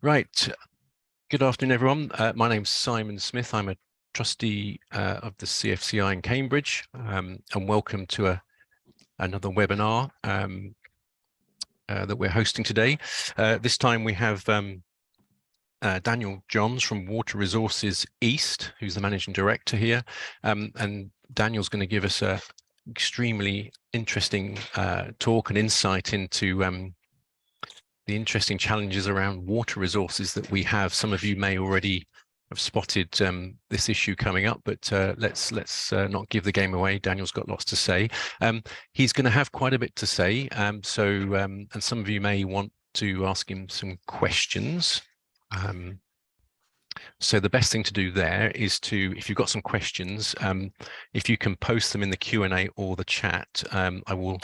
Right. Good afternoon, everyone. My name's Simon Smith. I'm a trustee of the CFCI in Cambridge, and welcome to another webinar that we're hosting today. This time we have Daniel Johns from Water Resources East, who's the managing director here, and Daniel's going to give us a extremely interesting talk and insight into the interesting challenges around water resources that we have. Some of you may already have spotted this issue coming up, but let's not give the game away. Daniel's got lots to say. He's going to have quite a bit to say, and some of you may want to ask him some questions. So the best thing to do there is to, if you've got some questions, if you can post them in the Q&A or the chat, I will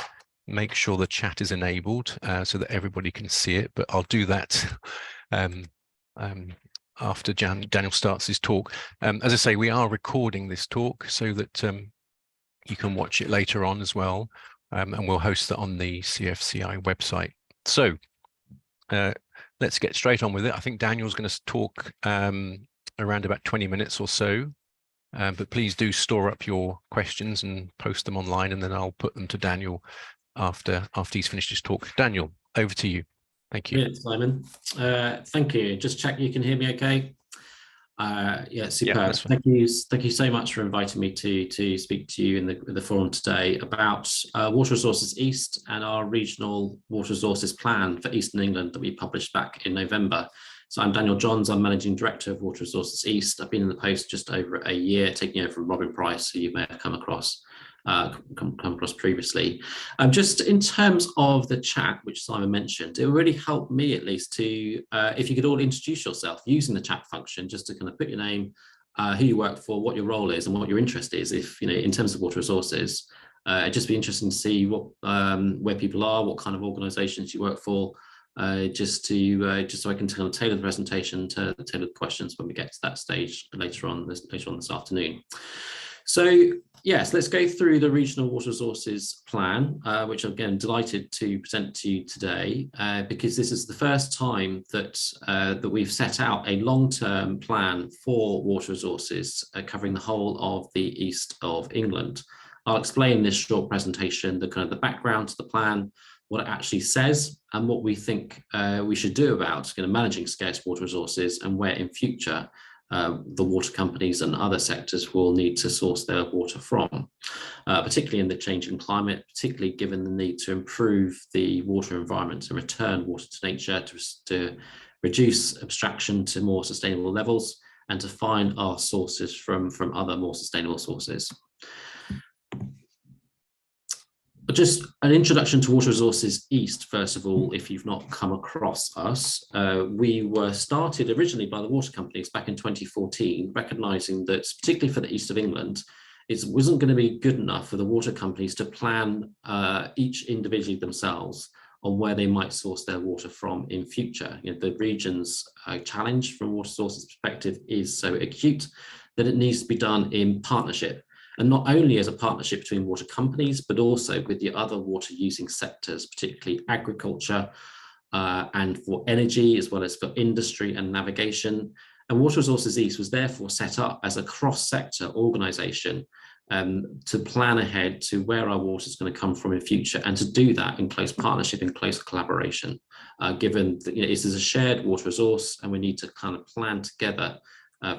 make sure the chat is enabled so that everybody can see it, but I'll do that after Daniel starts his talk. As I say, we are recording this talk so that you can watch it later on as well, and we'll host that on the CFCI website. So let's get straight on with it. I think Daniel's going to talk around about 20 minutes or so, but please do store up your questions and post them online, and then I'll put them to Daniel after he's finished his talk. Daniel, over to you. Thank you. Brilliant, Simon. Thank you. Just check you can hear me okay. Yeah, super. Yeah, thank you so much for inviting me to speak to you in the forum today about Water Resources East and our regional water resources plan for Eastern England that we published back in November. So I'm Daniel Johns. I'm Managing Director of Water Resources East. I've been in the post just over a year, taking over from Robin Price, who you may have come across previously. Just in terms of the chat, which Simon mentioned, it would really help me at least to, if you could all introduce yourself using the chat function, just to kind of put your name, who you work for, what your role is, and what your interest is. If in terms of water resources, it'd just be interesting to see what where people are, what kind of organisations you work for. Just so I can kind of tailor the presentation to the tailored questions when we get to that stage later on this afternoon. So yes, let's go through the regional water resources plan, which I'm again delighted to present to you today, because this is the first time that we've set out a long-term plan for water resources covering the whole of the east of England. I'll explain in this short presentation the background to the plan, what it actually says, and what we think we should do about managing scarce water resources, and where in future the water companies and other sectors will need to source their water from, particularly in the changing climate, particularly given the need to improve the water environment and return water to nature, to reduce abstraction to more sustainable levels, and to find our sources from other more sustainable sources. Just an introduction to Water Resources East, first of all, if you've not come across us. We were started originally by the water companies back in 2014, recognising that, particularly for the east of England, it wasn't going to be good enough for the water companies to plan each individually themselves on where they might source their water from in future. The region's challenge from a water sources perspective is so acute that it needs to be done in partnership. And not only as a partnership between water companies, but also with the other water using sectors, particularly agriculture and for energy, as well as for industry and navigation. And Water Resources East was therefore set up as a cross-sector organisation to plan ahead to where our water is going to come from in future, and to do that in close partnership, in close collaboration, given that it is a shared water resource and we need to kind of plan together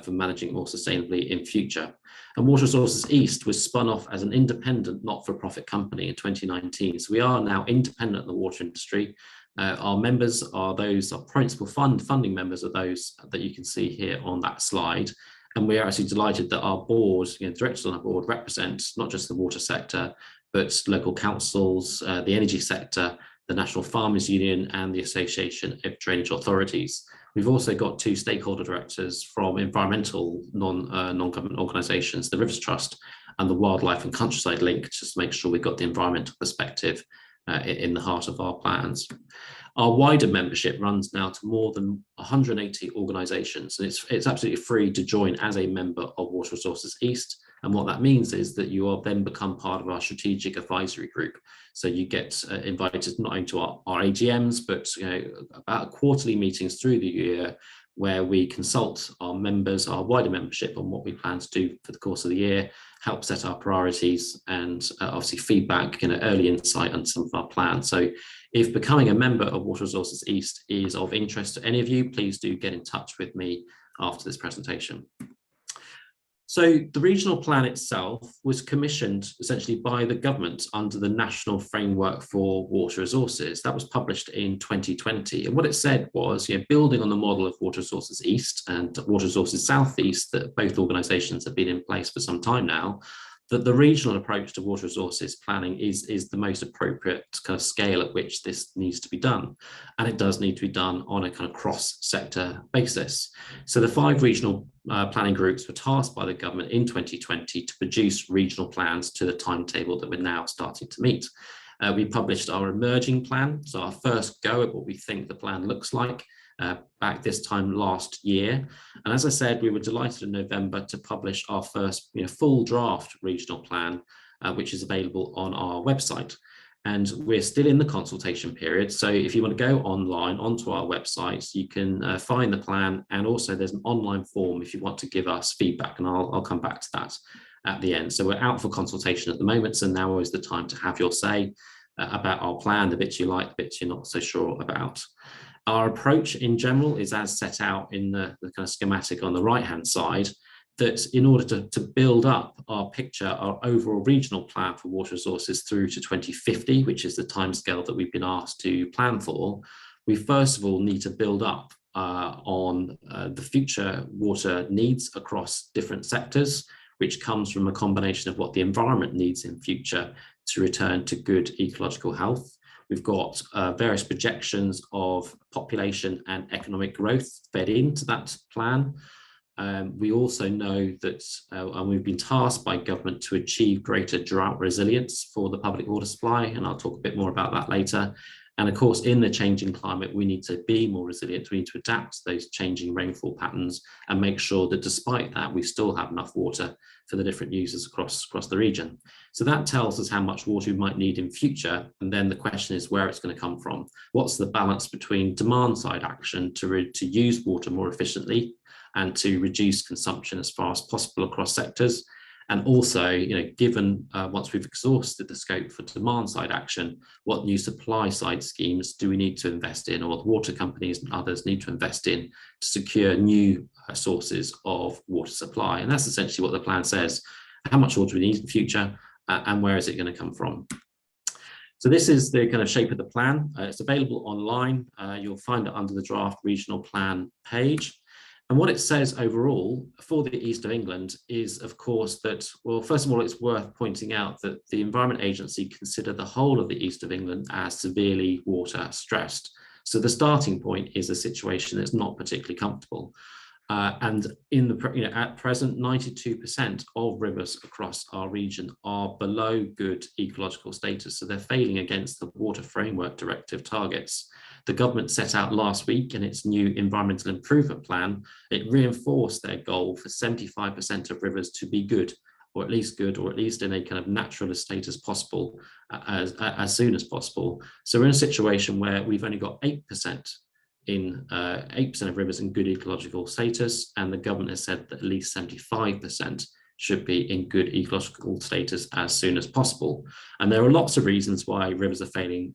for managing more sustainably in future. And Water Resources East was spun off as an independent not-for-profit company in 2019. So we are now independent of the water industry. Our members are our principal funding members are those that you can see here on that slide. And we are actually delighted that our board, directors on our board, represent not just the water sector, but local councils, the energy sector, the National Farmers Union, and the Association of Drainage Authorities. We've also got two stakeholder directors from environmental non-government organisations, the Rivers Trust and the Wildlife and Countryside Link, just to make sure we've got the environmental perspective in the heart of our plans. Our wider membership runs now to more than 180 organisations, and it's absolutely free to join as a member of Water Resources East. And what that means is that you will then become part of our strategic advisory group. So you get invited not only to our AGMs, but about quarterly meetings through the year, where we consult our members, our wider membership, on what we plan to do for the course of the year, help set our priorities, and obviously feedback, early insight on some of our plans. So if becoming a member of Water Resources East is of interest to any of you, please do get in touch with me after this presentation. So the regional plan itself was commissioned essentially by the government under the National Framework for Water Resources. That was published in 2020. And what it said was, building on the model of Water Resources East and Water Resources South East, that both organisations have been in place for some time now, that the regional approach to water resources planning is the most appropriate kind of scale at which this needs to be done. And it does need to be done on a kind of cross-sector basis. So the 5 regional planning groups were tasked by the government in 2020 to produce regional plans to the timetable that we're now starting to meet. We published our emerging plan, so our first go at what we think the plan looks like, back this time last year. And as I said, we were delighted in November to publish our first full draft regional plan, which is available on our website. And we're still in the consultation period. So if you want to go online onto our website, you can find the plan. And also there's an online form if you want to give us feedback, and I'll come back to that at the end. So we're out for consultation at the moment. So now is the time to have your say about our plan, the bits you like, the bits you're not so sure about. Our approach in general is as set out in the kind of schematic on the right-hand side, that in order to build up our picture, our overall regional plan for water resources through to 2050, which is the timescale that we've been asked to plan for, we first of all need to build up on the future water needs across different sectors, which comes from a combination of what the environment needs in future to return to good ecological health. We've got various projections of population and economic growth fed into that plan. We also know that, and we've been tasked by government to achieve greater drought resilience for the public water supply, and I'll talk a bit more about that later. And of course, in the changing climate, we need to be more resilient. We need to adapt to those changing rainfall patterns and make sure that despite that, we still have enough water for the different users across the region. So that tells us how much water we might need in future. And then the question is where it's going to come from. What's the balance between demand side action to use water more efficiently and to reduce consumption as far as possible across sectors? And also, given once we've exhausted the scope for demand side action, what new supply side schemes do we need to invest in, or the water companies and others need to invest in to secure new sources of water supply? And that's essentially what the plan says: how much water we need in the future, and where is it going to come from? So this is the kind of shape of the plan. It's available online. You'll find it under the draft regional plan page. And what it says overall for the East of England is, of course, that, well, first of all, it's worth pointing out that the Environment Agency consider the whole of the East of England as severely water stressed. So the starting point is a situation that's not particularly comfortable. And at present, 92% of rivers across our region are below good ecological status. So they're failing against the Water Framework Directive targets. The government set out last week in its new environmental improvement plan, it reinforced their goal for 75% of rivers to be good, or at least in a kind of naturalist state as possible, as soon as possible. So we're in a situation where we've only got 8% of rivers in good ecological status, and the government has said that at least 75% should be in good ecological status as soon as possible. And there are lots of reasons why rivers are failing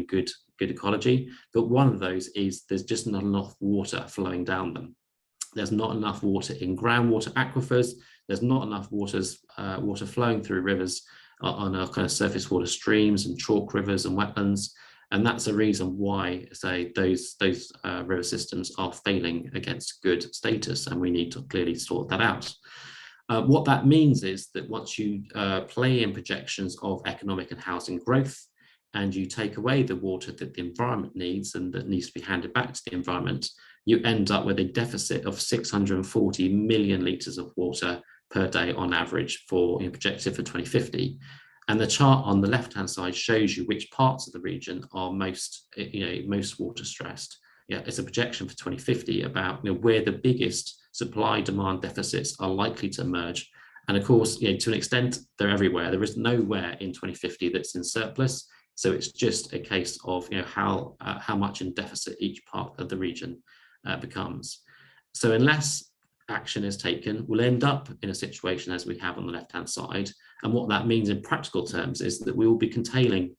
good ecology, but one of those is there's just not enough water flowing down them. There's not enough water in groundwater aquifers. There's not enough water flowing through rivers on our kind of surface water streams and chalk rivers and wetlands. And that's a reason why, say, those river systems are failing against good status, and we need to clearly sort that out. What that means is that once you play in projections of economic and housing growth, and you take away the water that the environment needs and that needs to be handed back to the environment, you end up with a deficit of 640 million litres of water per day on average projected for 2050. And the chart on the left-hand side shows you which parts of the region are most water stressed. Yeah, it's a projection for 2050 about where the biggest supply-demand deficits are likely to emerge, And of course, to an extent, they're everywhere. There is nowhere in 2050 that's in surplus. So it's just a case of how much in deficit each part of the region becomes. So unless action is taken, we'll end up in a situation as we have on the left-hand side. And what that means in practical terms is that we will be constraining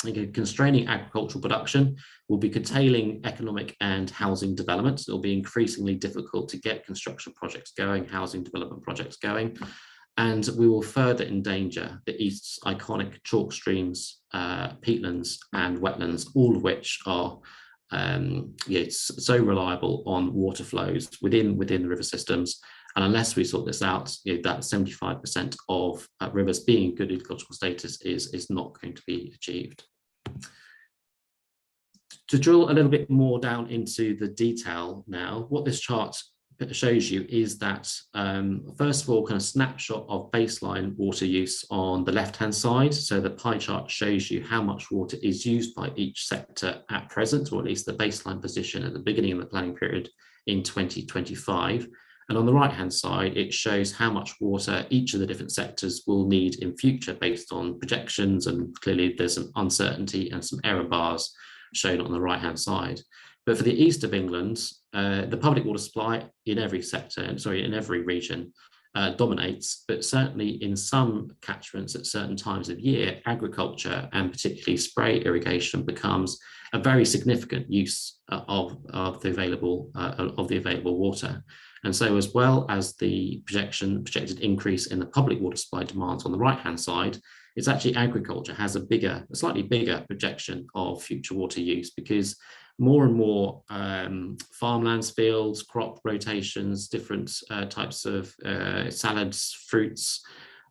agricultural production, we'll be curtailing economic and housing development. It'll be increasingly difficult to get construction projects going, housing development projects going, and we will further endanger the East's iconic chalk streams, peatlands and wetlands, all of which are so reliable on water flows within the river systems. And unless we sort this out, that 75% of rivers being in good ecological status is not going to be achieved. To drill a little bit more down into the detail now, what this chart shows you is that, first of all, kind of snapshot of baseline water use on the left-hand side. So the pie chart shows you how much water is used by each sector at present, or at least the baseline position at the beginning of the planning period in 2025. And on the right-hand side, it shows how much water each of the different sectors will need in future based on projections. And clearly there's some uncertainty and some error bars shown on the right-hand side. But for the east of England, the public water supply in every sector, in every region, dominates, but certainly in some catchments at certain times of year, agriculture and particularly spray irrigation becomes a very significant use of the available water. And so, as well as the projected increase in the public water supply demands on the right-hand side, it's actually agriculture has a slightly bigger projection of future water use, because more and more farmlands, fields, crop rotations, different types of salads, fruits,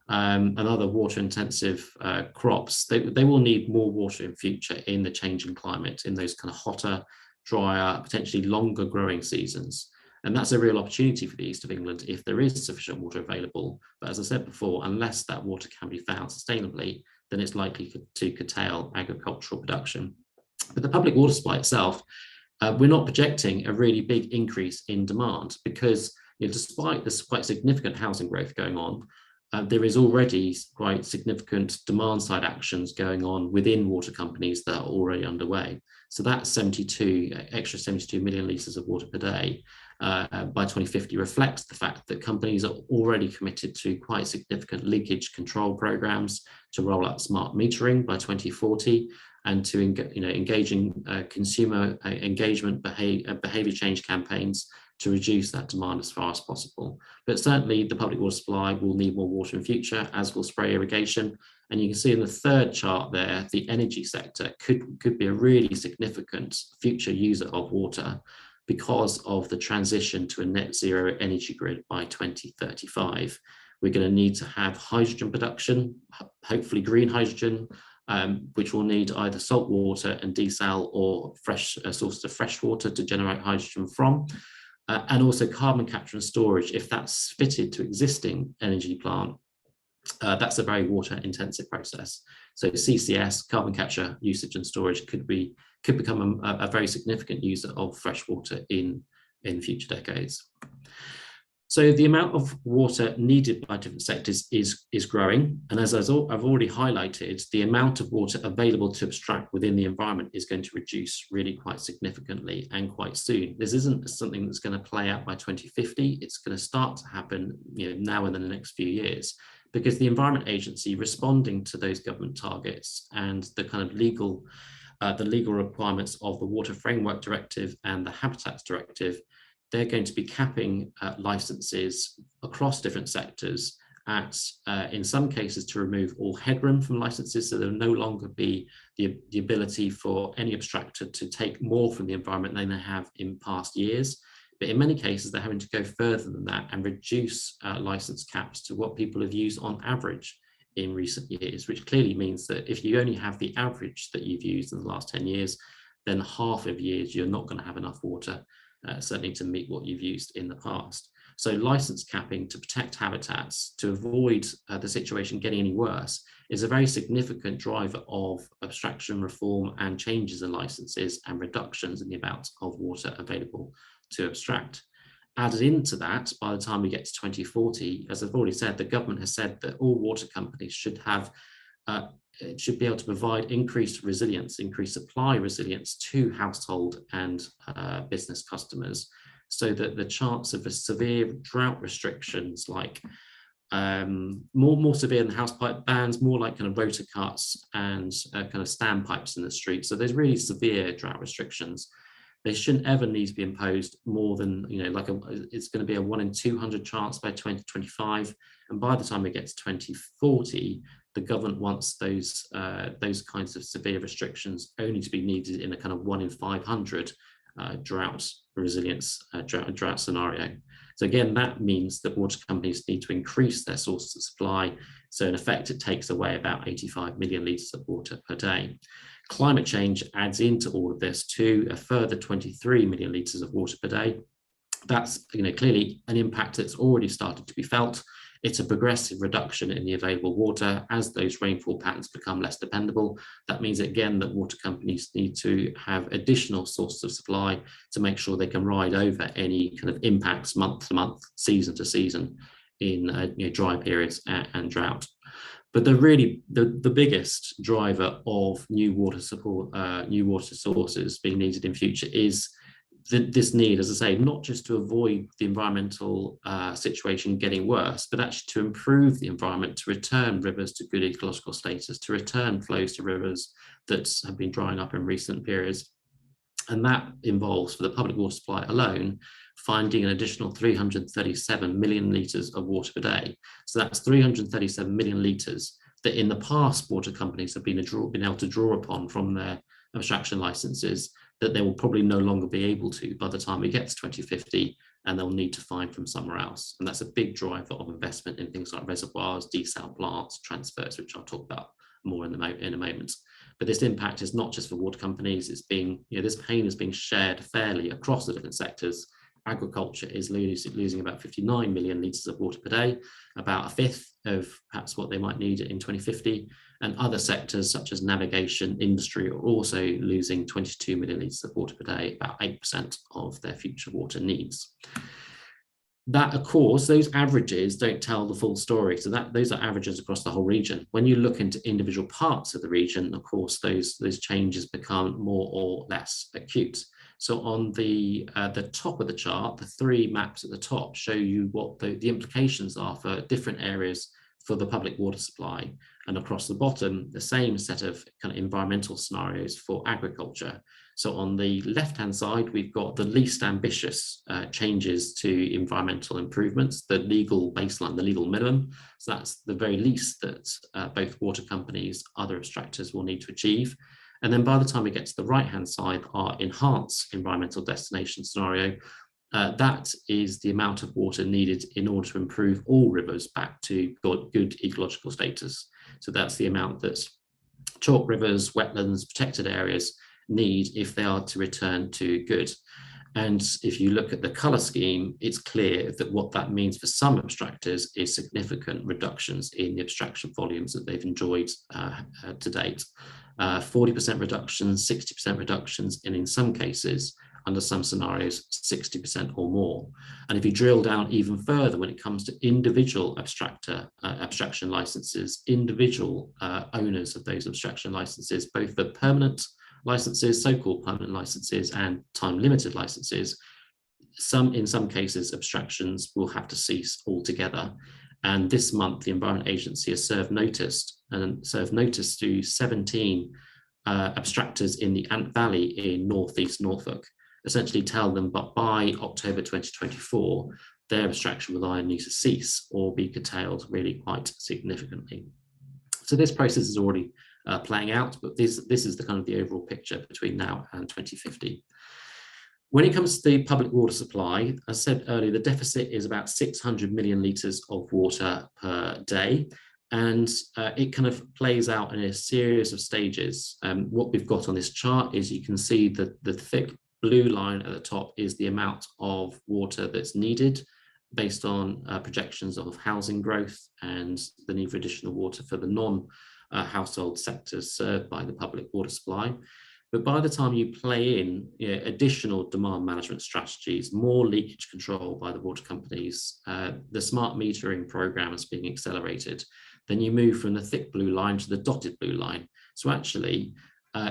and other water-intensive crops, they will need more water in future in the changing climate, in those kind of hotter, drier, potentially longer growing seasons. And that's a real opportunity for the east of England if there is sufficient water available. But as I said before, unless that water can be found sustainably, then it's likely to curtail agricultural production. But the public water supply itself, we're not projecting a really big increase in demand, because despite this quite significant housing growth going on, there is already quite significant demand side actions going on within water companies that are already underway. So that extra 72 million litres of water per day by 2050 reflects the fact that companies are already committed to quite significant leakage control programs, to roll out smart metering by 2040, and to engaging consumer engagement behaviour change campaigns to reduce that demand as far as possible. But certainly the public water supply will need more water in future, as will spray irrigation. And you can see in the third chart there, the energy sector could be a really significant future user of water, because of the transition to a net zero energy grid by 2035. We're going to need to have hydrogen production, hopefully green hydrogen, which will need either salt water and desal or fresh sources of fresh water to generate hydrogen from. And also carbon capture and storage, if that's fitted to existing energy plant, that's a very water intensive process. So CCS, carbon capture, usage and storage, could become a very significant user of fresh water in future decades. So the amount of water needed by different sectors is growing. And as I've already highlighted, the amount of water available to abstract within the environment is going to reduce really quite significantly and quite soon. This isn't something that's going to play out by 2050. It's going to start to happen now and in the next few years, because the Environment Agency, responding to those government targets and the kind of legal requirements of the Water Framework Directive and the Habitats Directive, they're going to be capping licenses across different sectors at, in some cases, to remove all headroom from licenses, so there'll no longer be the ability for any abstractor to take more from the environment than they have in past years. But in many cases, they're having to go further than that and reduce license caps to what people have used on average in recent years, which clearly means that if you only have the average that you've used in the last 10 years, then half of years you're not going to have enough water, certainly to meet what you've used in the past. So license capping to protect habitats, to avoid the situation getting any worse, is a very significant driver of abstraction reform and changes in licenses and reductions in the amount of water available to abstract. Added into that, by the time we get to 2040, as I've already said, the government has said that all water companies should have should be able to provide increased resilience, increased supply resilience to household and business customers, so that the chance of a severe drought restrictions, like more severe than house pipe bans, more like kind of rotor cuts and kind of standpipes in the street. So there's really severe drought restrictions. They shouldn't ever need to be imposed more than, it's going to be a 1 in 200 chance by 2025. And by the time we get to 2040, the government wants those kinds of severe restrictions only to be needed in a kind of 1 in 500 drought resilience drought scenario. So again, that means that water companies need to increase their sources of supply. So in effect, it takes away about 85 million litres of water per day. Climate change adds into all of this to a further 23 million litres of water per day. That's clearly an impact that's already started to be felt. It's a progressive reduction in the available water as those rainfall patterns become less dependable. That means, again, that water companies need to have additional sources of supply to make sure they can ride over any kind of impacts month to month, season to season in dry periods and drought. But the biggest driver of new water sources being needed in future is this need, as I say, not just to avoid the environmental situation getting worse, but actually to improve the environment, to return rivers to good ecological status, to return flows to rivers that have been drying up in recent periods. And that involves, for the public water supply alone, finding an additional 337 million litres of water per day. So that's 337 million litres that in the past water companies have been able to draw upon from their abstraction licenses, that they will probably no longer be able to by the time we get to 2050, and they'll need to find from somewhere else. And that's a big driver of investment in things like reservoirs, desal plants, transfers, which I'll talk about more in a moment. But this impact is not just for water companies. It's being, this pain is being shared fairly across the different sectors. Agriculture is losing about 59 million litres of water per day, about a fifth of perhaps what they might need in 2050. And other sectors such as navigation, industry are also losing 22 million litres of water per day, about 8% of their future water needs. That, of course, those averages don't tell the full story. So those are averages across the whole region. When you look into individual parts of the region, of course, those changes become more or less acute. So on the top of the chart, the three maps at the top show you what the implications are for different areas for the public water supply. And across the bottom, the same set of kind of environmental scenarios for agriculture. So on the left-hand side, we've got the least ambitious changes to environmental improvements, the legal baseline, the legal minimum. So that's the very least that both water companies, other abstractors will need to achieve. And then by the time we get to the right-hand side, our enhanced environmental destination scenario, that is the amount of water needed in order to improve all rivers back to good ecological status. So that's the amount that chalk rivers, wetlands, protected areas need if they are to return to good. And if you look at the colour scheme, it's clear that what that means for some abstractors is significant reductions in the abstraction volumes that they've enjoyed to date. 40% reductions, 60% reductions, and in some cases, under some scenarios, 60% or more. And if you drill down even further when it comes to individual abstraction licenses, individual owners of those abstraction licenses, both the permanent licenses, so-called permanent licenses, and time-limited licenses, in some cases, abstractions will have to cease altogether. And this month, the Environment Agency has served notice to 17 abstractors in the Ant Valley in northeast Norfolk, essentially tell them, but by October 2024, their abstraction will either need to cease or be curtailed really quite significantly. So this process is already playing out, but this is the kind of the overall picture between now and 2050. When it comes to the public water supply, as I said earlier, the deficit is about 600 million litres of water per day. And it kind of plays out in a series of stages. What we've got on this chart is you can see that the thick blue line at the top is the amount of water that's needed based on projections of housing growth and the need for additional water for the non-household sectors served by the public water supply. But by the time you play in additional demand management strategies, more leakage control by the water companies, the smart metering program is being accelerated, then you move from the thick blue line to the dotted blue line. So actually,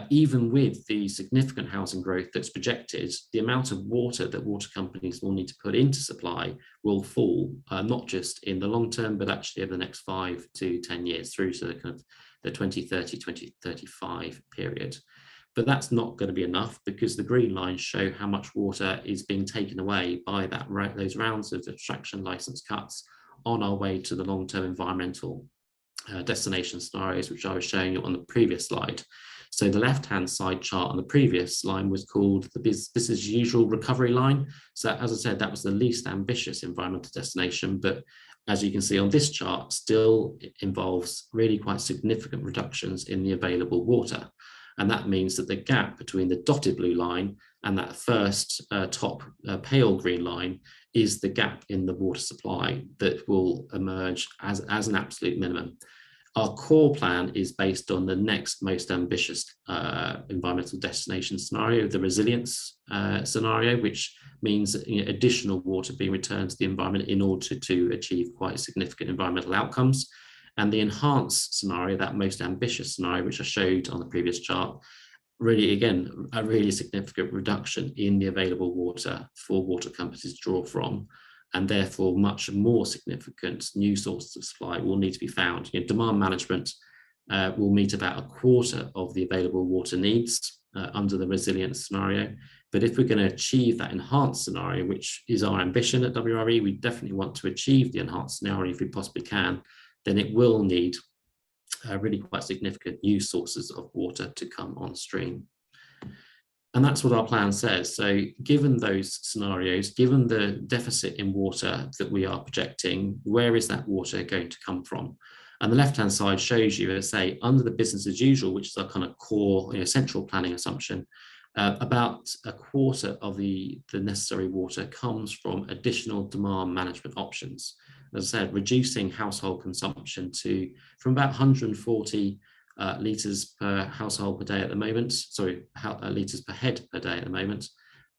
even with the significant housing growth that's projected, the amount of water that water companies will need to put into supply will fall, not just in the long term, but actually over the next 5 to 10 years through to the kind of the 2030, 2035 period. But that's not going to be enough, because the green lines show how much water is being taken away by those rounds of extraction license cuts on our way to the long-term environmental destination scenarios, which I was showing you on the previous slide. So the left-hand side chart on the previous line was called the business as usual recovery line. So as I said, that was the least ambitious environmental destination, but as you can see on this chart, still involves really quite significant reductions in the available water. And that means that the gap between the dotted blue line and that first top pale green line is the gap in the water supply that will emerge as an absolute minimum. Our core plan is based on the next most ambitious environmental destination scenario, the resilience scenario, which means additional water being returned to the environment in order to achieve quite significant environmental outcomes. And the enhanced scenario, that most ambitious scenario, which I showed on the previous chart, really, again, a really significant reduction in the available water for water companies to draw from, and therefore much more significant new sources of supply will need to be found. Demand management will meet about a quarter of the available water needs under the resilience scenario. But if we're going to achieve that enhanced scenario, which is our ambition at WRE, we definitely want to achieve the enhanced scenario if we possibly can, then it will need really quite significant new sources of water to come on stream. And that's what our plan says. So given those scenarios, given the deficit in water that we are projecting, where is that water going to come from? And the left-hand side shows you, as I say, under the business as usual, which is our kind of core central planning assumption, about a quarter of the necessary water comes from additional demand management options. As I said, reducing household consumption from about 140 litres per household per day at the moment, litres per head per day at the moment,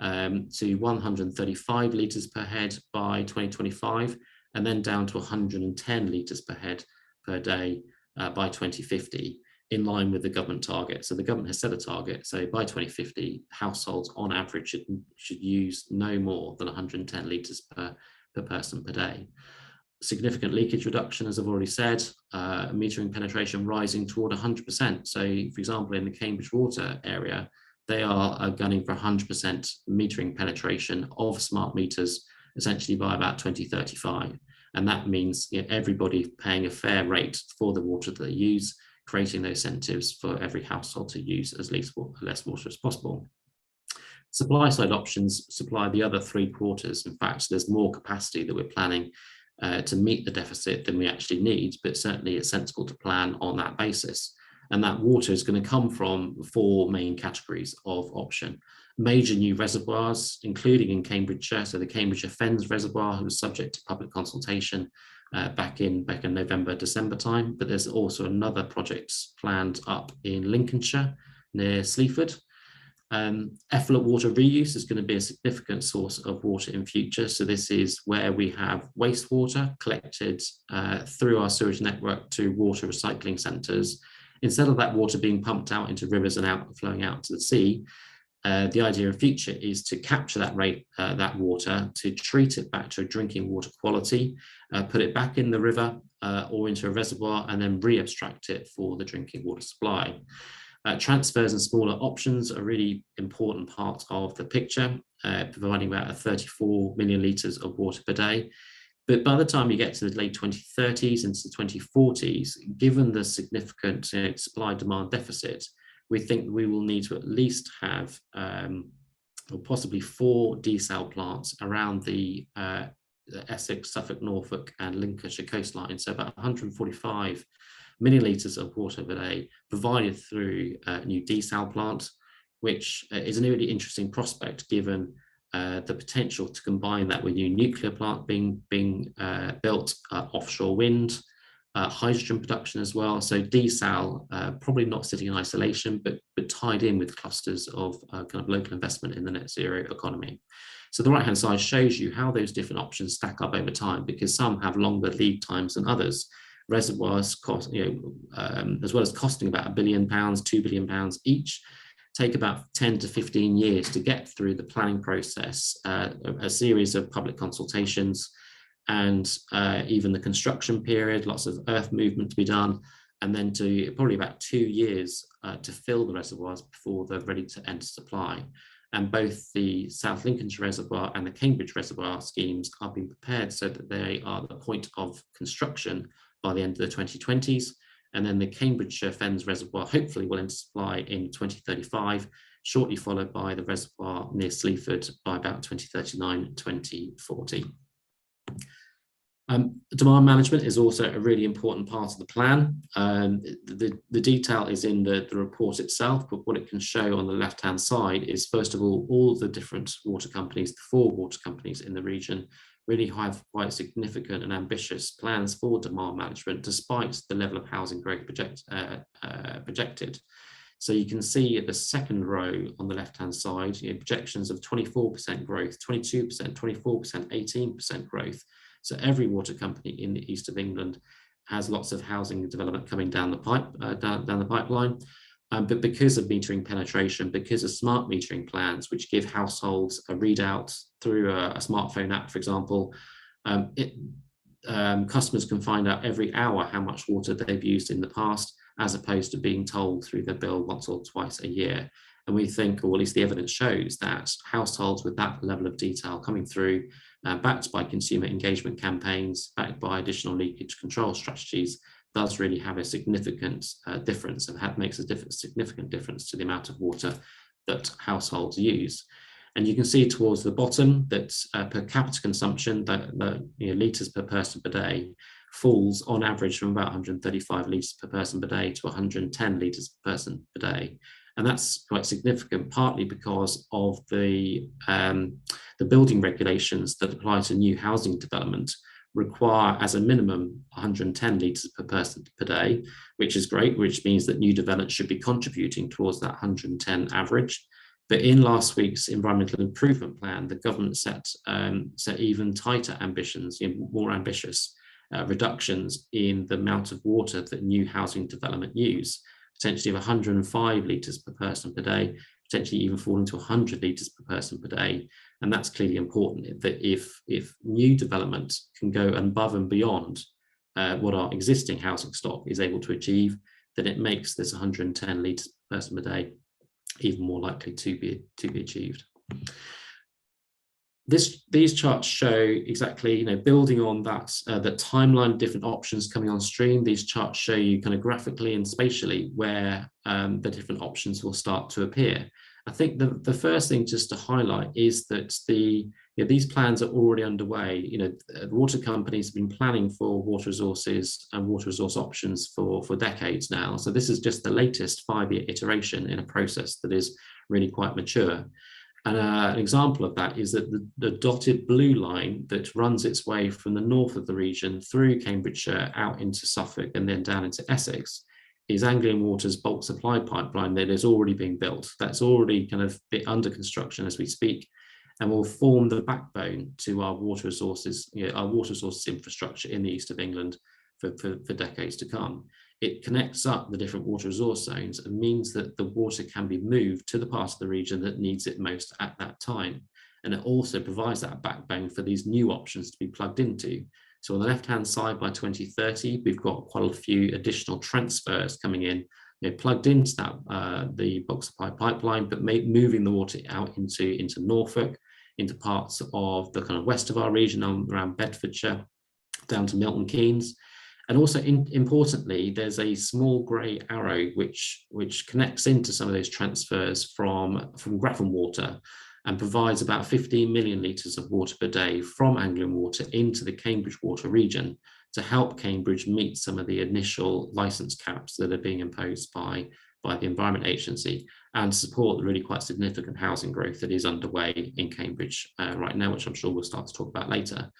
to 135 litres per head by 2025, and then down to 110 litres per head per day by 2050, in line with the government target. So the government has set a target. So by 2050, households on average should use no more than 110 litres per person per day. Significant leakage reduction, as I've already said, metering penetration rising toward 100%. So for example, in the Cambridge Water area, they are gunning for 100% metering penetration of smart meters, essentially by about 2035. And that means everybody paying a fair rate for the water that they use, creating those incentives for every household to use as less water as possible. Supply side options supply the other 3/4. In fact, there's more capacity that we're planning to meet the deficit than we actually need, but certainly it's sensible to plan on that basis. And that water is going to come from 4 main categories of option. Major new reservoirs, including in Cambridgeshire, so the Cambridgeshire Fens Reservoir, who was subject to public consultation back in November, December time, but there's also another project planned up in Lincolnshire near Sleaford. Effluent water reuse is going to be a significant source of water in future. So this is where we have wastewater collected through our sewage network to water recycling centres. Instead of that water being pumped out into rivers and flowing out to the sea, the idea in future is to capture that water, to treat it back to a drinking water quality, put it back in the river or into a reservoir, and then re-abstract it for the drinking water supply. Transfers and smaller options are a really important part of the picture, providing about 34 million litres of water per day. But by the time you get to the late 2030s into the 2040s, given the significant supply-demand deficit, we think we will need to at least have or possibly 4 desal plants around the Essex, Suffolk, Norfolk and Lincolnshire coastline. So about 145 million litres of water per day provided through a new desal plant, which is a really interesting prospect given the potential to combine that with new nuclear plant being built, offshore wind, hydrogen production as well. So desal, probably not sitting in isolation, but tied in with clusters of kind of local investment in the net zero economy. So the right-hand side shows you how those different options stack up over time, because some have longer lead times than others. Reservoirs cost, as well as costing about £1 billion, £2 billion each, take about 10 to 15 years to get through the planning process, a series of public consultations, and even the construction period, lots of earth movement to be done, and then to probably about 2 years to fill the reservoirs before they're ready to enter supply. And both the South Lincolnshire Reservoir and the Cambridge Reservoir schemes are being prepared so that they are at the point of construction by the end of the 2020s. And then the Cambridgeshire Fens Reservoir hopefully will enter supply in 2035, shortly followed by the reservoir near Sleaford by about 2039, 2040. Demand management is also a really important part of the plan. The detail is in the report itself, but what it can show on the left-hand side is, first of all the different water companies, the 4 water companies in the region, really have quite significant and ambitious plans for demand management, despite the level of housing growth projected. So you can see at the second row on the left-hand side, projections of 24% growth, 22%, 24%, 18% growth. So every water company in the east of England has lots of housing development coming down the pipeline. But because of metering penetration, because of smart metering plans, which give households a readout through a smartphone app, for example, customers can find out every hour how much water they've used in the past, as opposed to being told through their bill once or twice a year. And we think, or at least the evidence shows, that households with that level of detail coming through, backed by consumer engagement campaigns, backed by additional leakage control strategies, does really have a significant difference, and makes a significant difference to the amount of water that households use. And you can see towards the bottom that per capita consumption, the litres per person per day, falls on average from about 135 litres per person per day to 110 litres per person per day. And that's quite significant, partly because of the building regulations that apply to new housing development require as a minimum 110 litres per person per day, which is great, which means that new development should be contributing towards that 110 average. But in last week's environmental improvement plan, the government set even tighter ambitions, more ambitious reductions in the amount of water that new housing development use, potentially of 105 litres per person per day, potentially even falling to 100 litres per person per day. And that's clearly important, that if new development can go above and beyond what our existing housing stock is able to achieve, then it makes this 110 litres per person per day even more likely to be achieved. These charts show exactly, building on that, the timeline of different options coming on stream. These charts show you kind of graphically and spatially where the different options will start to appear. I think the first thing just to highlight is that these plans are already underway. The water companies have been planning for water resources and water resource options for decades now. So this is just the latest 5-year iteration in a process that is really quite mature. And an example of that is that the dotted blue line that runs its way from the north of the region through Cambridgeshire out into Suffolk and then down into Essex is Anglian Water's bulk supply pipeline that is already being built. That's already kind of under construction as we speak, and will form the backbone to our water resources, our water resources infrastructure in the east of England for decades to come. It connects up the different water resource zones and means that the water can be moved to the part of the region that needs it most at that time. And it also provides that backbone for these new options to be plugged into. So on the left-hand side, by 2030, we've got quite a few additional transfers coming in, plugged into that the bulk supply pipeline, but moving the water out into Norfolk, into parts of the kind of west of our region, around Bedfordshire, down to Milton Keynes. And also, importantly, there's a small grey arrow which connects into some of those transfers from Grafham Water, and provides about 15 million litres of water per day from Anglian Water into the Cambridge Water region to help Cambridge meet some of the initial licence caps that are being imposed by the Environment Agency, and support the really quite significant housing growth that is underway in Cambridge right now, which I'm sure we'll start to talk about later.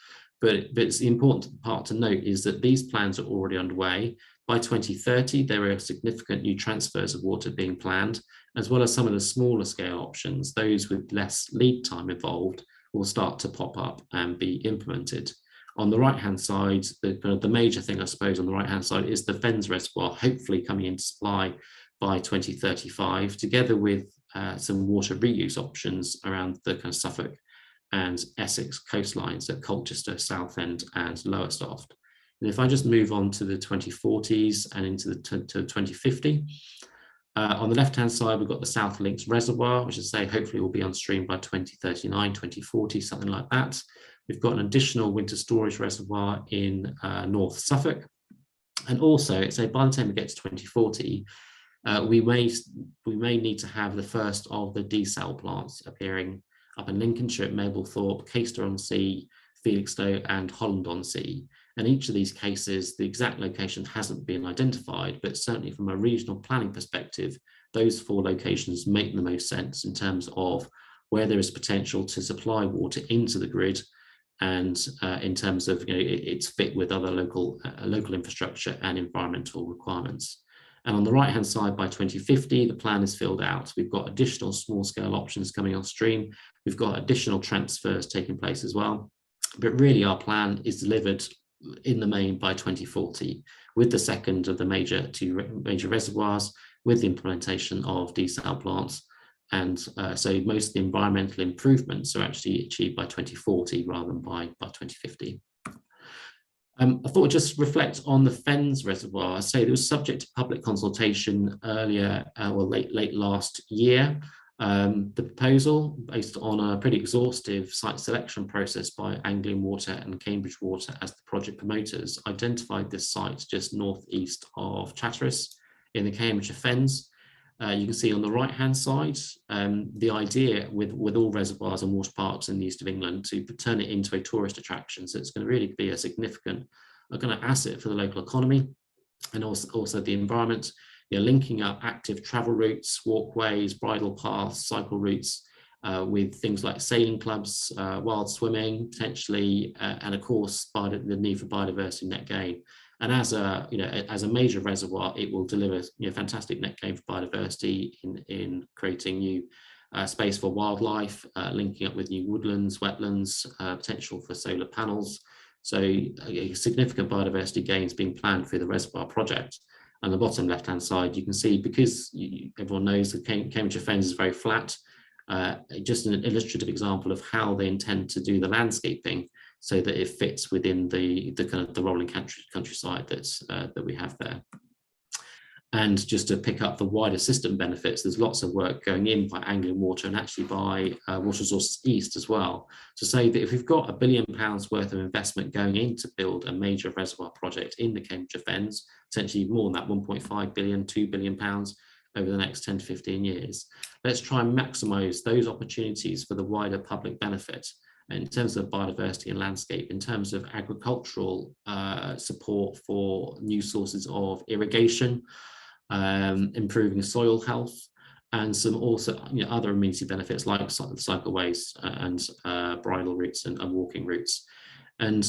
But it's the important part to note is that these plans are already underway. By 2030, there are significant new transfers of water being planned, as well as some of the smaller scale options. Those with less lead time involved will start to pop up and be implemented. On the right-hand side, the major thing, I suppose, on the right-hand side is the Fens Reservoir, hopefully coming into supply by 2035, together with some water reuse options around the kind of Suffolk and Essex coastlines at Colchester, Southend and Lowestoft. And if I just move on to the 2040s and into the to 2050, on the left-hand side, we've got the South Links Reservoir, which is, say, hopefully will be on stream by 2039, 2040, something like that. We've got an additional winter storage reservoir in North Suffolk. And also, say, by the time we get to 2040, we may need to have the first of the desal plants appearing up in Lincolnshire at Mablethorpe, Caister-on-Sea, Felixstowe and Holland-on-Sea. And each of these cases, the exact location hasn't been identified, but certainly from a regional planning perspective, those 4 locations make the most sense in terms of where there is potential to supply water into the grid, and in terms of its fit with other local infrastructure and environmental requirements. And on the right-hand side, by 2050, the plan is filled out. We've got additional small-scale options coming on stream. We've got additional transfers taking place as well. But really, our plan is delivered in the main by 2040, with the second of the two major reservoirs, with the implementation of desal plants. And so most of the environmental improvements are actually achieved by 2040 rather than by 2050. I thought I'd just reflect on the Fens Reservoir. I say it was subject to public consultation earlier, or late last year. The proposal, based on a pretty exhaustive site selection process by Anglian Water and Cambridge Water as the project promoters, identified this site just northeast of Chatteris in the Cambridgeshire Fens. You can see on the right-hand side, the idea with all reservoirs and water parks in the east of England to turn it into a tourist attraction. So it's going to really be a significant kind of asset for the local economy and also the environment. Linking up active travel routes, walkways, bridle paths, cycle routes with things like sailing clubs, wild swimming, potentially, and of course, the need for biodiversity net gain. And as a major reservoir, it will deliver fantastic net gain for biodiversity in creating new space for wildlife, linking up with new woodlands, wetlands, potential for solar panels. So a significant biodiversity gains being planned through the reservoir project. And the bottom left-hand side, you can see, because everyone knows the Cambridgeshire Fens is very flat, just an illustrative example of how they intend to do the landscaping so that it fits within the kind of the rolling countryside that we have there. And just to pick up the wider system benefits, there's lots of work going in by Anglian Water and actually by Water Resources East as well, to say that if we've got £1 billion worth of investment going in to build a major reservoir project in the Cambridgeshire Fens, potentially more than that, 1.5 billion, £2 billion over the next 10 to 15 years, let's try and maximise those opportunities for the wider public benefit in terms of biodiversity and landscape, in terms of agricultural support for new sources of irrigation, improving soil health, and some also other amenity benefits like cycleways and bridle routes and walking routes. And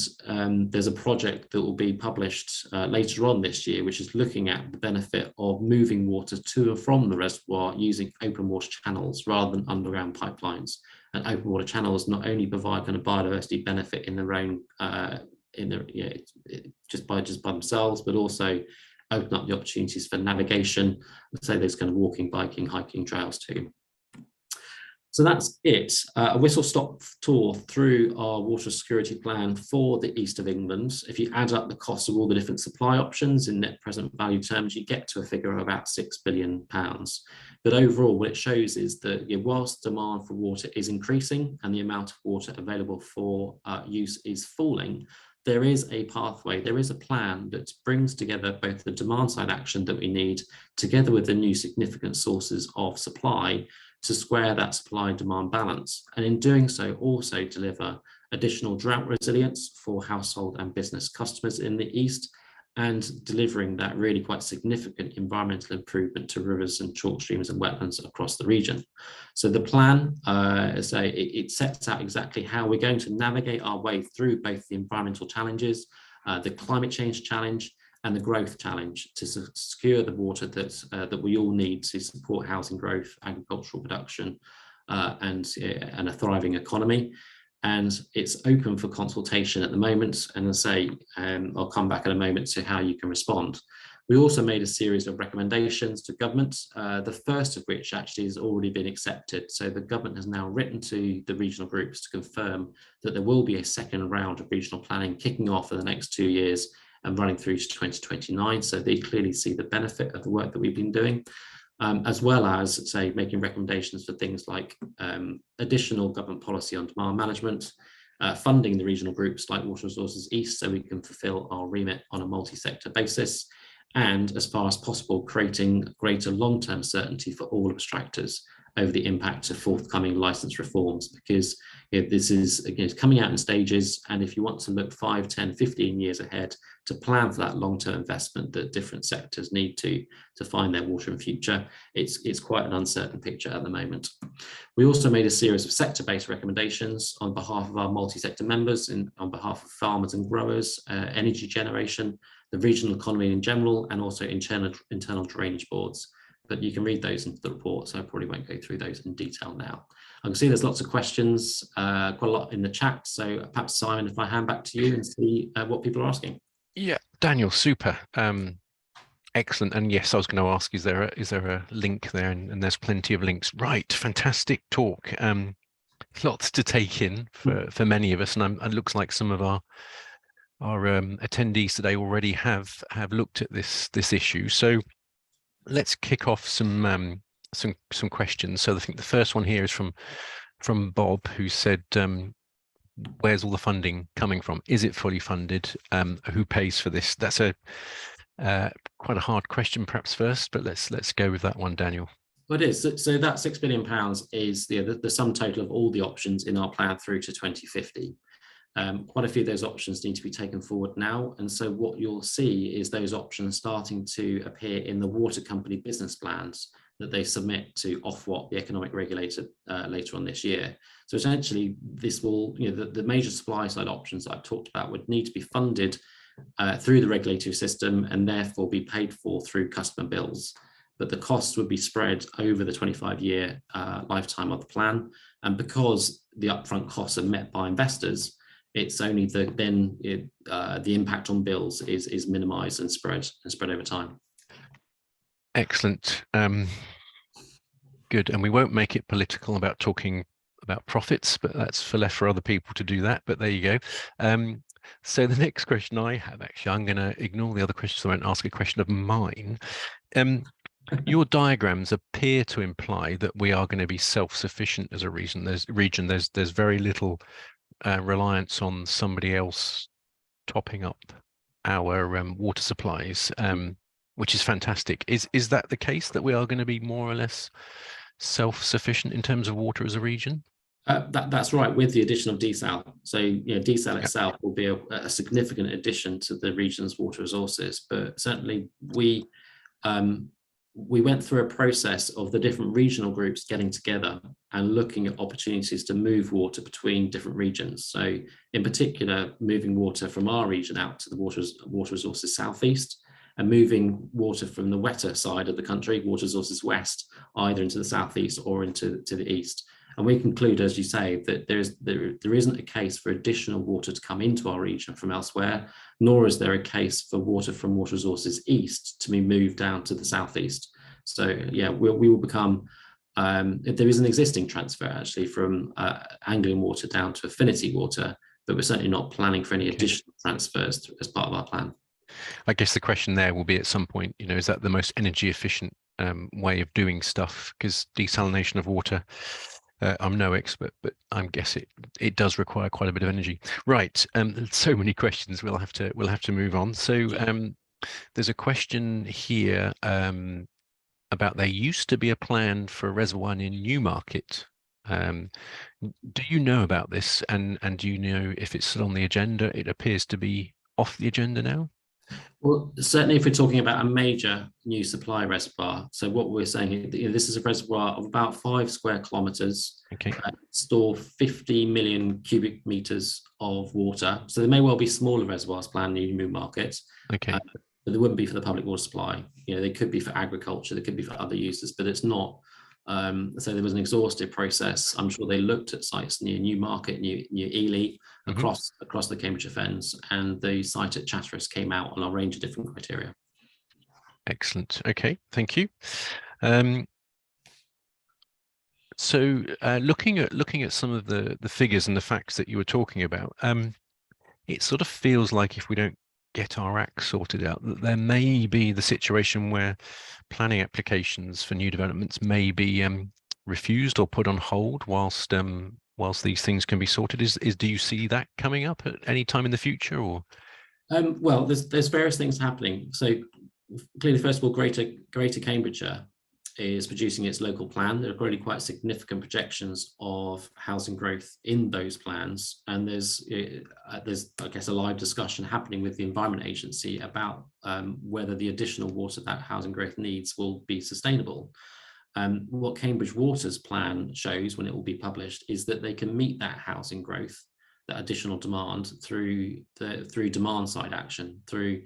there's a project that will be published later on this year, which is looking at the benefit of moving water to and from the reservoir using open water channels rather than underground pipelines. And open water channels not only provide kind of biodiversity benefit in their own, just by themselves, but also open up the opportunities for navigation, so there's kind of walking, biking, hiking trails too. So that's it, a whistle-stop tour through our water security plan for the east of England. If you add up the cost of all the different supply options in net present value terms, you get to a figure of about £6 billion. But overall, what it shows is that whilst demand for water is increasing and the amount of water available for use is falling, there is a pathway, there is a plan that brings together both the demand side action that we need, together with the new significant sources of supply, to square that supply demand balance. And in doing so, also deliver additional drought resilience for household and business customers in the east, and delivering that really quite significant environmental improvement to rivers and chalk streams and wetlands across the region. So the plan, as I say, it sets out exactly how we're going to navigate our way through both the environmental challenges, the climate change challenge, and the growth challenge to secure the water that we all need to support housing growth, agricultural production, and a thriving economy. And it's open for consultation at the moment. And as I say, I'll come back in a moment to how you can respond. We also made a series of recommendations to government, the first of which actually has already been accepted. So the government has now written to the regional groups to confirm that there will be a second round of regional planning kicking off for the next 2 years and running through to 2029. So they clearly see the benefit of the work that we've been doing. As well as, say, making recommendations for things like additional government policy on demand management, funding the regional groups like Water Resources East so we can fulfil our remit on a multi-sector basis, and as far as possible, creating greater long-term certainty for all abstractors over the impact of forthcoming licence reforms, because this is, again, it's coming out in stages, and if you want to look 5, 10, 15 years ahead to plan for that long-term investment that different sectors need to find their water in future, it's quite an uncertain picture at the moment. We also made a series of sector-based recommendations on behalf of our multi-sector members and on behalf of farmers and growers, energy generation, the regional economy in general, and also internal drainage boards. But you can read those into the report, so I probably won't go through those in detail now. I can see there's lots of questions, quite a lot in the chat. So perhaps, Simon, if I hand back to you and see what people are asking. Yeah, Daniel, super. Excellent. And yes, I was going to ask, is there a link there? And there's plenty of links. Right, fantastic talk. Lots to take in for many of us, and it looks like some of our attendees today already have looked at this issue. So let's kick off some questions. So I think the first one here is from Bob, who said, where's all the funding coming from? Is it fully funded? Who pays for this? That's a quite a hard question, perhaps first, but let's go with that one, Daniel. Well, it is. So that £6 billion is the sum total of all the options in our plan through to 2050. Quite a few of those options need to be taken forward now. And so what you'll see is those options starting to appear in the water company business plans that they submit to Ofwat, the economic regulator, later on this year. So essentially, this will, the major supply side options that I've talked about would need to be funded through the regulatory system and therefore be paid for through customer bills. But the costs would be spread over the 25-year lifetime of the plan. And because the upfront costs are met by investors, it's only the impact on bills is minimised and spread over time. Excellent. Good. And we won't make it political about talking about profits, but that's left for other people to do that. But there you go. So the next question I have, actually, I'm going to ignore the other questions. I won't ask a question of mine. Your diagrams appear to imply that we are going to be self-sufficient as a region. There's very little reliance on somebody else topping up our water supplies, which is fantastic. Is that the case, that we are going to be more or less self-sufficient in terms of water as a region? That's right, with the addition of desal. So desal itself will be a significant addition to the region's water resources. But certainly we went through a process of the different regional groups getting together and looking at opportunities to move water between different regions. So in particular, moving water from our region out to the water resources southeast, and moving water from the wetter side of the country, water resources west, either into the southeast or into the east. And we conclude, as you say, that there isn't a case for additional water to come into our region from elsewhere, nor is there a case for water from water resources east to be moved down to the southeast. So yeah, we will become, there is an existing transfer actually from Anglian Water down to Affinity Water, but we're certainly not planning for any additional transfers as part of our plan. I guess the question there will be at some point, is that the most energy efficient way of doing stuff? Because desalination of water, I'm no expert, but I guess it does require quite a bit of energy. Right. So many questions. We'll have to move on. So there's a question here about there used to be a plan for a reservoir in Newmarket. Do you know about this? And do you know if it's still on the agenda? It appears to be off the agenda now. Well, certainly if we're talking about a major new supply reservoir, so what we're saying, this is a reservoir of about 5 square kilometers, Okay. store 50 million cubic meters of water. So there may well be smaller reservoirs planned in new markets, Okay. but they wouldn't be for the public water supply. They could be for agriculture, they could be for other uses, but it's not. So there was an exhaustive process. I'm sure they looked at sites near Newmarket, near Ely, across the Cambridgeshire Fens, and the site at Chatteris came out on a range of different criteria. Excellent. Okay, thank you. So looking at some of the figures and the facts that you were talking about, it sort of feels like if we don't get our act sorted out, that there may be the situation where planning applications for new developments may be refused or put on hold whilst these things can be sorted. Do you see that coming up at any time in the future, or? Well, there's various things happening. So clearly, first of all, Greater Cambridgeshire is producing its local plan. There are really quite significant projections of housing growth in those plans, and there's I guess a live discussion happening with the Environment Agency about whether the additional water that housing growth needs will be sustainable. What Cambridge Water's plan shows when it will be published is that they can meet that housing growth, that additional demand, through demand side action, through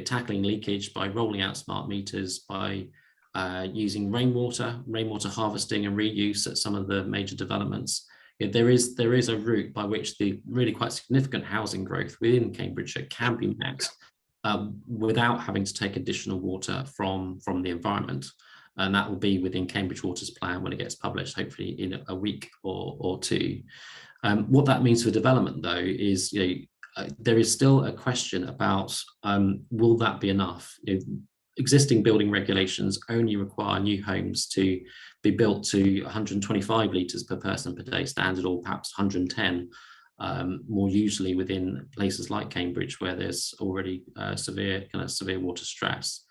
tackling leakage by rolling out smart meters, by using rainwater harvesting and reuse at some of the major developments. There is a route by which the really quite significant housing growth within Cambridgeshire can be met without having to take additional water from the environment. And that will be within Cambridge Water's plan when it gets published, hopefully in a week or two. What that means for development, though, is there is still a question about will that be enough? Existing building regulations only require new homes to be built to 125 litres per person per day standard, or perhaps 110, more usually within places like Cambridge, where there's already severe water stress.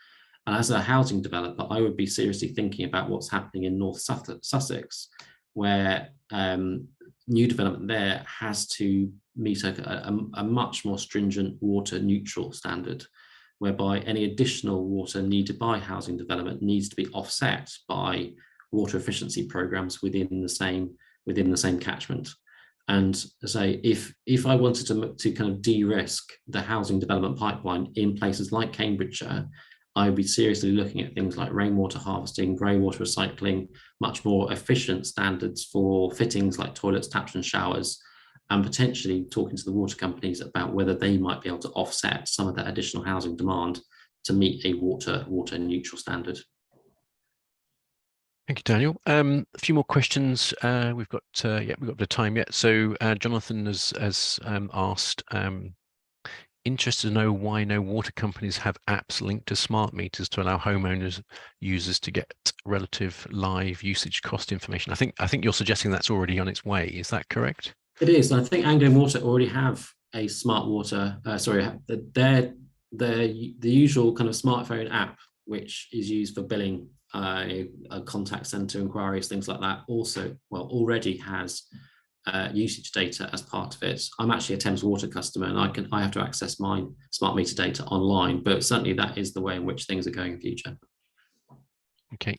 And as a housing developer, I would be seriously thinking about what's happening in North Sussex, where new development there has to meet a much more stringent water neutral standard, whereby any additional water needed by housing development needs to be offset by water efficiency programs within the same catchment. And say, if I wanted to kind of de-risk the housing development pipeline in places like Cambridgeshire, I would be seriously looking at things like rainwater harvesting, grey water recycling, much more efficient standards for fittings like toilets, taps and showers, and potentially talking to the water companies about whether they might be able to offset some of that additional housing demand to meet a water neutral standard. Thank you, Daniel. A few more questions. We've got the time yet. So Jonathan has asked, interested to know why no water companies have apps linked to smart meters to allow users to get relative live usage cost information. I think you're suggesting that's already on its way. Is that correct? It is. I think Anglian Water already have a smart water. The usual kind of smartphone app, which is used for billing, a contact center inquiries, things like that. Also, already has usage data as part of it. I'm actually a Thames Water customer, and I have to access my smart meter data online. But certainly, that is the way in which things are going in the future. Okay.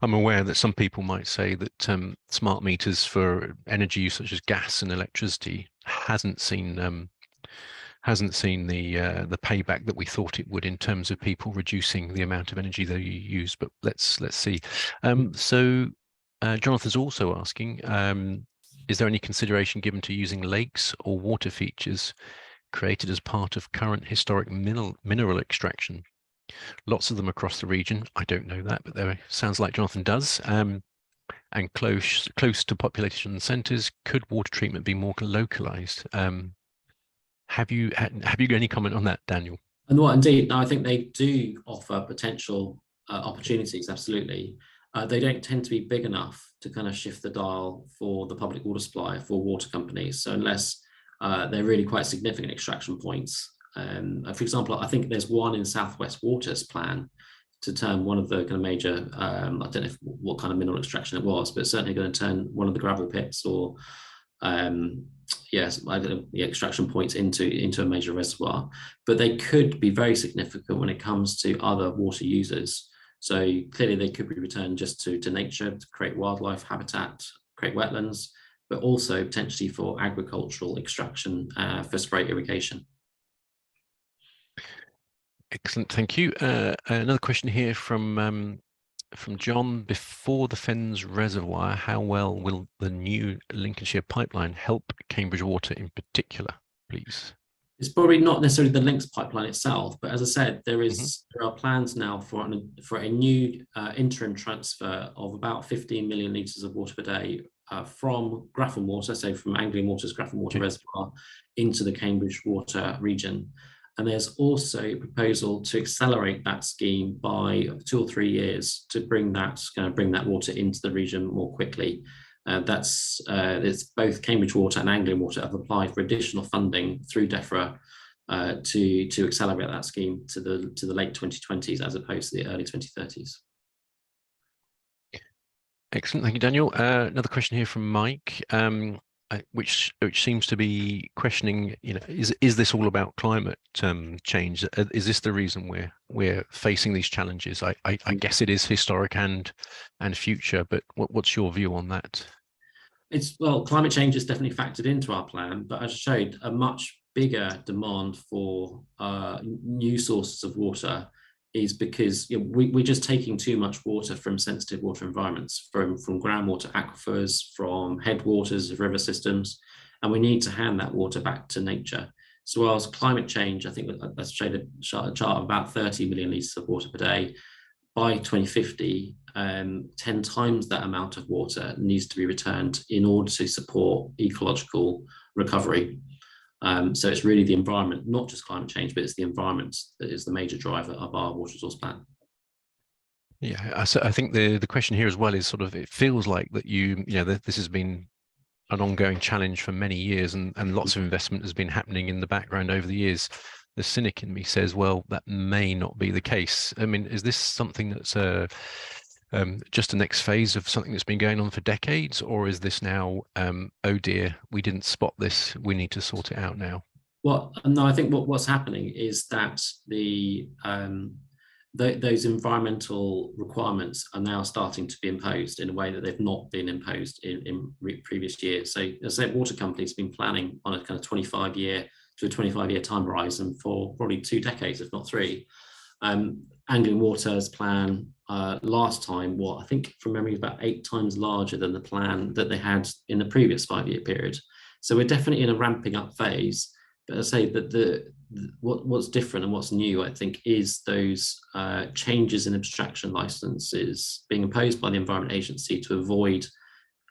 I'm aware that some people might say that smart meters for energy use such as gas and electricity hasn't seen the payback that we thought it would in terms of people reducing the amount of energy they use. But let's see. So Jonathan's also asking, is there any consideration given to using lakes or water features created as part of current historic mineral extraction? Lots of them across the region. I don't know that, but there sounds like Jonathan does. And close to population centres, could water treatment be more localised? Have you got any comment on that, Daniel? And indeed, I think they do offer potential opportunities. Absolutely, they don't tend to be big enough to kind of shift the dial for the public water supply for water companies. So unless they're really quite significant extraction points. For example, I think there's one in South West Water's plan to turn one of the kind of major, I don't know what kind of mineral extraction it was, but certainly going to turn one of the gravel pits or yes, the extraction points into a major reservoir, but they could be very significant when it comes to other water users. So clearly they could be returned just to nature to create wildlife habitat, create wetlands, but also potentially for agricultural extraction for spray irrigation. Excellent, thank you. Another question here from John. Before the Fens Reservoir, how well will the new Lincolnshire pipeline help Cambridge Water in particular, please? It's probably not necessarily the Links pipeline itself, but as I said, there are plans now for a new interim transfer of about 15 million litres of water per day from Grafham Water, so from Anglian Water's Grafham Water Reservoir, into the Cambridge Water region. And there's also a proposal to accelerate that scheme by 2 or 3 years to bring that water into the region more quickly. It's both Cambridge Water and Anglian Water have applied for additional funding through DEFRA to accelerate that scheme to the late 2020s as opposed to the early 2030s. Excellent, thank you, Daniel. Another question here from Mike, which seems to be questioning, is this all about climate change? Is this the reason we're facing these challenges? I guess it is historic and future, but what's your view on that? Well, climate change is definitely factored into our plan, but as I showed, a much bigger demand for new sources of water is because we're just taking too much water from sensitive water environments, from groundwater aquifers, from headwaters of river systems, and we need to hand that water back to nature. So whilst climate change, I think let's show a chart of about 30 million litres of water per day, by 2050, 10 times that amount of water needs to be returned in order to support ecological recovery. So it's really the environment, not just climate change, but it's the environment that is the major driver of our water resource plan. Yeah, so I think the question here as well is sort of, it feels like that this has been an ongoing challenge for many years, and lots of investment has been happening in the background over the years. The cynic in me says, well, that may not be the case. I mean, is this something that's just the next phase of something that's been going on for decades, or is this now, oh dear, we didn't spot this, we need to sort it out now? Well, no, I think what's happening is that those environmental requirements are now starting to be imposed in a way that they've not been imposed in previous years. So as I said, water companies have been planning on a kind of 25-year time horizon for probably 2 decades, if not 3. Anglian Water's plan last time, I think from memory, about 8 times larger than the plan that they had in the previous 5-year period. So we're definitely in a ramping up phase. But I say that what's different and what's new, I think, is those changes in abstraction licenses being imposed by the Environment Agency to avoid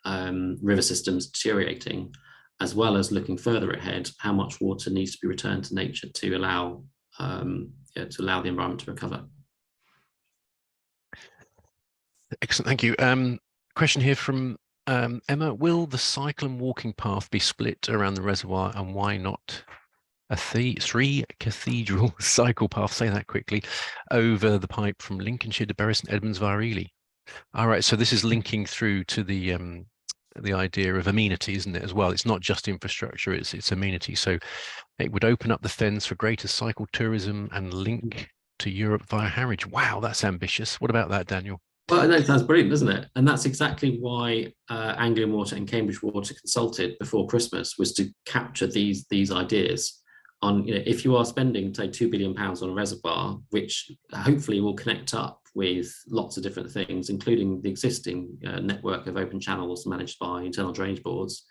river systems deteriorating, as well as looking further ahead, how much water needs to be returned to nature to allow the environment to recover. Excellent, thank you. Question here from Emma: will the cycle and walking path be split around the reservoir, and why not a 3 cathedral cycle path, say that quickly, over the pipe from Lincolnshire to Bury St Edmunds via Ely? All right, so this is linking through to the idea of amenity, isn't it, as well? It's not just infrastructure, it's amenity. So it would open up the Fens for greater cycle tourism and link to Europe via Harwich. Wow, that's ambitious. What about that, Daniel? Well, that sounds brilliant, doesn't it? And that's exactly why Anglian Water and Cambridge Water consulted before Christmas, was to capture these ideas on, if you are spending, say, £2 billion on a reservoir, which hopefully will connect up with lots of different things, including the existing network of open channels managed by internal drainage boards,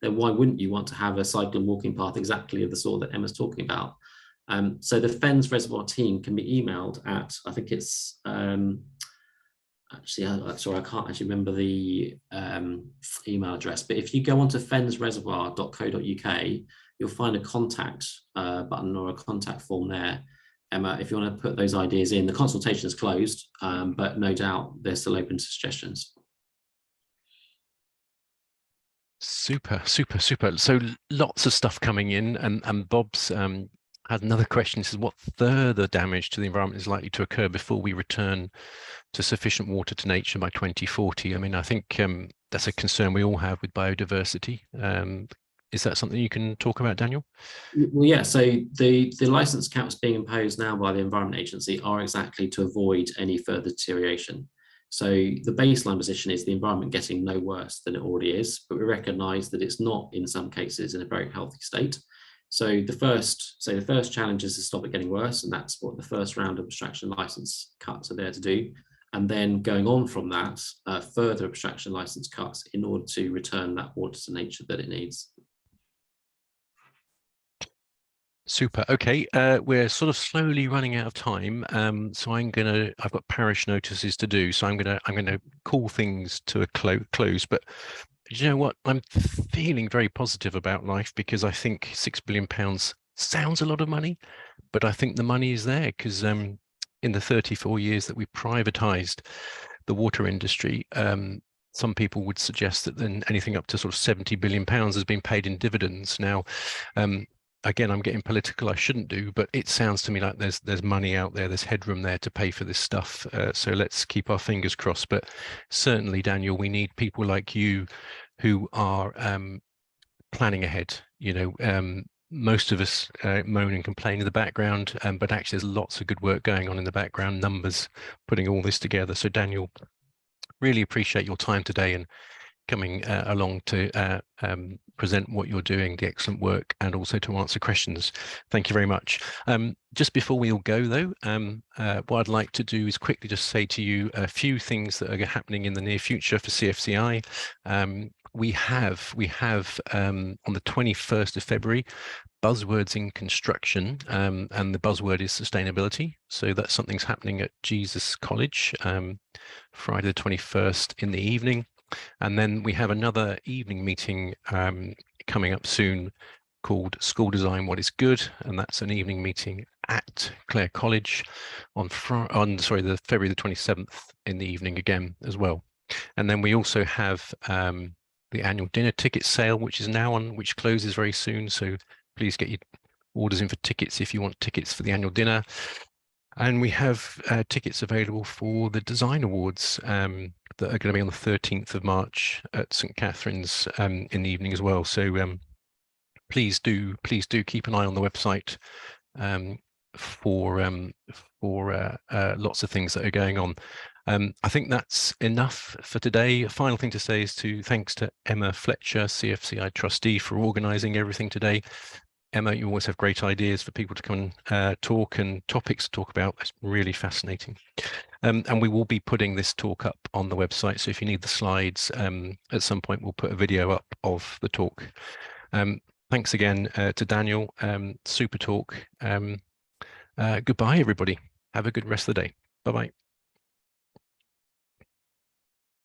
then why wouldn't you want to have a cycle and walking path exactly of the sort that Emma's talking about? So the Fens Reservoir team can be emailed at, I think it's, sorry, I can't actually remember the email address, but if you go onto fensreservoir.co.uk, you'll find a contact button or a contact form there, Emma, if you want to put those ideas in. The consultation is closed, but no doubt they're still open to suggestions. Super. So lots of stuff coming in, and Bob's had another question. This is what further damage to the environment is likely to occur before we return to sufficient water to nature by 2040? I mean, I think that's a concern we all have with biodiversity. Is that something you can talk about, Daniel? Well, yeah, so the license caps being imposed now by the Environment Agency are exactly to avoid any further deterioration. So the baseline position is the environment getting no worse than it already is, but we recognise that it's not in some cases in a very healthy state. So the first challenge is to stop it getting worse, and that's what the first round of abstraction license cuts are there to do. And then going on from that, further abstraction license cuts in order to return that water to nature that it needs. Super. Okay, we're sort of slowly running out of time, so I've got parish notices to do, so I'm gonna call things to a close. But you know what? I'm feeling very positive about life, because I think £6 billion sounds a lot of money, but I think the money is there because in the 34 years that we privatized the water industry, some people would suggest that then anything up to sort of £70 billion has been paid in dividends. Now, again, I'm getting political, I shouldn't do, but it sounds to me like there's money out there, there's headroom there to pay for this stuff. So let's keep our fingers crossed. But certainly, Daniel, we need people like you who are planning ahead. You know, most of us moan and complain in the background, but actually there's lots of good work going on in the background, numbers, putting all this together. So Daniel, really appreciate your time today and coming along to present what you're doing, the excellent work, and also to answer questions. Thank you very much. Just before we all go, though, what I'd like to do is quickly just say to you a few things that are happening in the near future for CFCI. We have on the 21st of February, buzzwords in construction, and the buzzword is sustainability. So that's something's happening at Jesus College, Friday the 21st in the evening. And then we have another evening meeting coming up soon called School Design What is Good, and that's an evening meeting at Clare College on the February the 27th in the evening again as well. And then we also have the annual dinner ticket sale, which is now on, which closes very soon. So please get your orders in for tickets if you want tickets for the annual dinner. And we have tickets available for the Design Awards that are going to be on the 13th of March at St. Catherine's in the evening as well. So please do keep an eye on the website for lots of things that are going on. I think that's enough for today. A final thing to say is thanks to Emma Fletcher, CFCI trustee, for organising everything today. Emma, you always have great ideas for people to come and talk, and topics to talk about. It's really fascinating. And we will be putting this talk up on the website. So if you need the slides, at some point, we'll put a video up of the talk. Thanks again to Daniel. Super talk. Goodbye, everybody. Have a good rest of the day. Bye-bye.